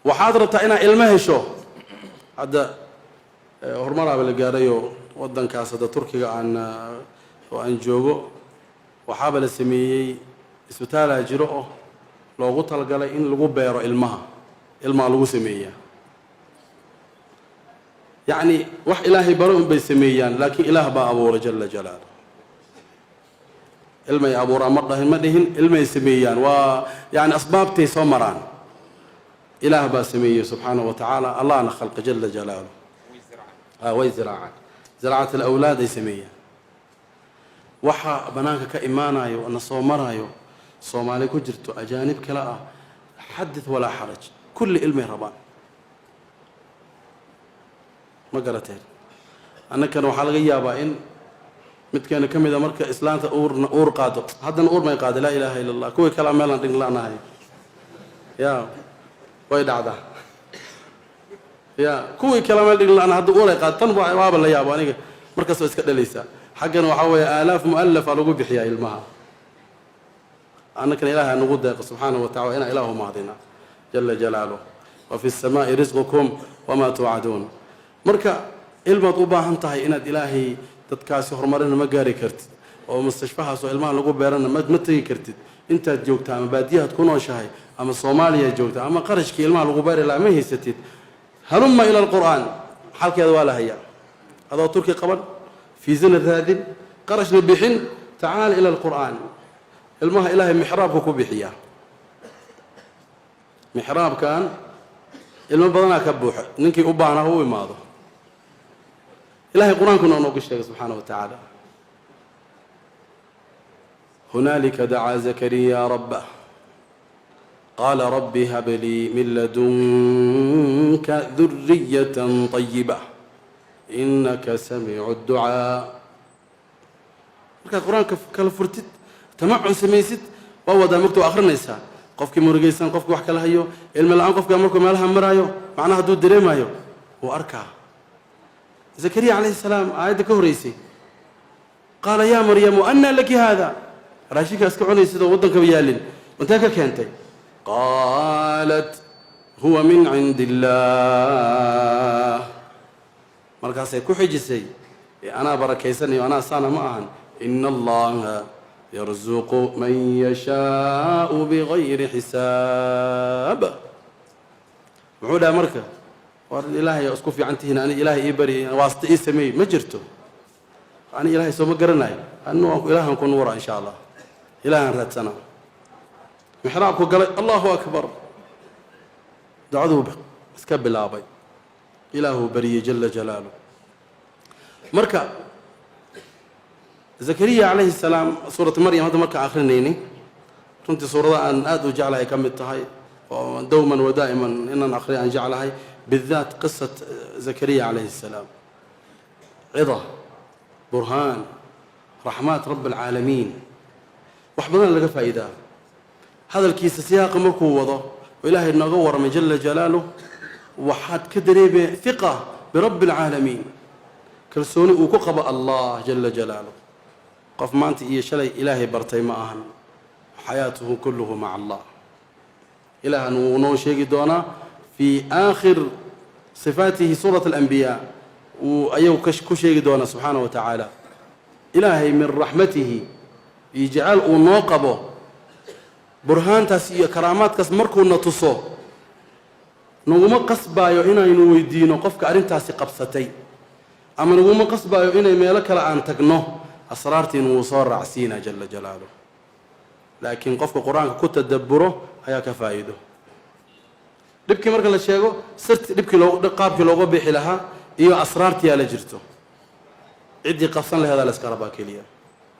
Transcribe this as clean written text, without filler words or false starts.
waxaad rabtaa inaad ilmo hesho hadda horumaraaba la gaarayo waddankaas hadda turkiga aan joogo waxaaba la sameeyey isbitaalaa jiro oo loogu talagalay in lagu beero ilmaha lagu sameeyaa yacni wax ilaahay baro un bay sameeyaan laakiin ilaah baa abuura jalla jalaaluh ilmay abuuraan ma dhihin ilmay sameeyaan waa yani asbaabtay soo maraan ilaah baa sameeyey subxaanahu wa tacaala allahna khalqa jalla jalaaluh way ziraacat alawlaad ay sameeyaan waxa banaanka ka imaanayo na soo marayo soomaali ku jirto ajaanib kale ah xadith walaa xaraj kulli ilmay rabaan ma garateen annagana waxaa laga yaabaa in midkeena ka mid a marka islaanta uur qaado haddana uur may qaada laa ilaaha illa allah kuwii kalea meelaan dhig la'nahay ya way dhacdaa ya kuwii kale meel dhig la'na hadda uuray qaado tan waaba la yaabo aniga markaas waa iska dhalaysaa xaggana waxaa weeye aalaaf mu'alafa lagu bixiyaa ilmaha annagana ilaahay nagu deeqo subxaanahu wa tacala inaan ilaahu mahdina jalla jalaaluh wa fi الsamaa'i risqukum wamaa tuucaduun marka ilmaad u baahan tahay inaad ilaahay dadkaasi horumarina ma gaari kartid oo mustashfahaas oo ilmaha lagu beerana ma tegi kartid intaad joogta ama baadiyahaad ku nooshahay ama soomaaliya joogta ama qarashkii ilmaha lagu beeri lahaa ma haysatid halumma ila alqur'aan xalkeeda waa la hayaa adoo turki qaban fiisana raadin qarashna bixin tacaal ila alqur'aan ilmaha ilaahay mixraabku ku bixiyaa mixraabkan ilmo badanaa ka buuxa ninkii u baahna u imaado ilaahay qur-aankuna noogu sheegay subxaanahu wa tacaala hunaalika dacaa zakariya rabbah qaala rabbi hab lii min ladunka duriyatan طayiba inaka samiicu ducaa markaad qur-aanka kala furtid tamacun samaysid waa wadaa mogta akhrinaysaa qofkii murugaysan qofkii wax kala hayo ilmi la-aan qofka markuu meelaha maraayo macnaha hadduu dareemayo wuu arkaa zakariya calayhi salaam aayadda ka horreysay qaala yaa maryamu annaa laki haada raashinkaa iska cunaysid oo waddankaba yaalin intee ka keentay qaalat huwa min cindi illaah markaasay ku xijisay anaa barakaysanayo anaa saana ma ahan ina allaha yarzuqu man yashaau bigayri xisaab muxuu dhaha marka war ilaahay isku fiican tihiin ani ilaahay ii bari waasta ii sameey ma jirto ani ilaahay soo ma garanayo anu ilaahan ku nuura insha allah ilaahan raadsana mixraabku galay allahu akbar ducaduu iska bilaabay ilaahuu bariyey jalla jalaaluh marka zakariya calayhi salaam suuratu maryam hadda markaan akhrinayni runtii suurada aan aad u jeclahay ka mid tahay oo dowman wa daa'iman inaan akhriya aan jeclahay بالذات قصة زكريا عليه السلام عظة برهان رحمات رب العالمين وحبنا لقى فائدة هذا الكيس سياق مركو وضع وإلهي النغور من جل جلاله وحد كدري بثقة برب العالمين كرسوني وكقب الله جل جلاله قف ما أنت إيه شلي إلهي برتي معهن حياته كله مع الله إله نو شيء دونا في آخر صفاته سورة الأنبياء وأيو كشيء دونا سبحانه وتعالى إلهي من رحمته يجعل ونوقبه برهان تاسية كرامات كاس مركو نتصو نقوم قصبايو إنا ينويدينو قفك أرين تاسي قبستي أما نقوم قصبايو إنا يميلك لأن تقنوه أسرارتي نوصار رعسينا جل جلاله لكن قفك قرآن كنت تدبره هيا كفايده dhibkii marka la sheego sirti qaabkii looga bixi lahaa iyo asraartii la jirto cidii qabsan lahayd la iska rabaa kaliya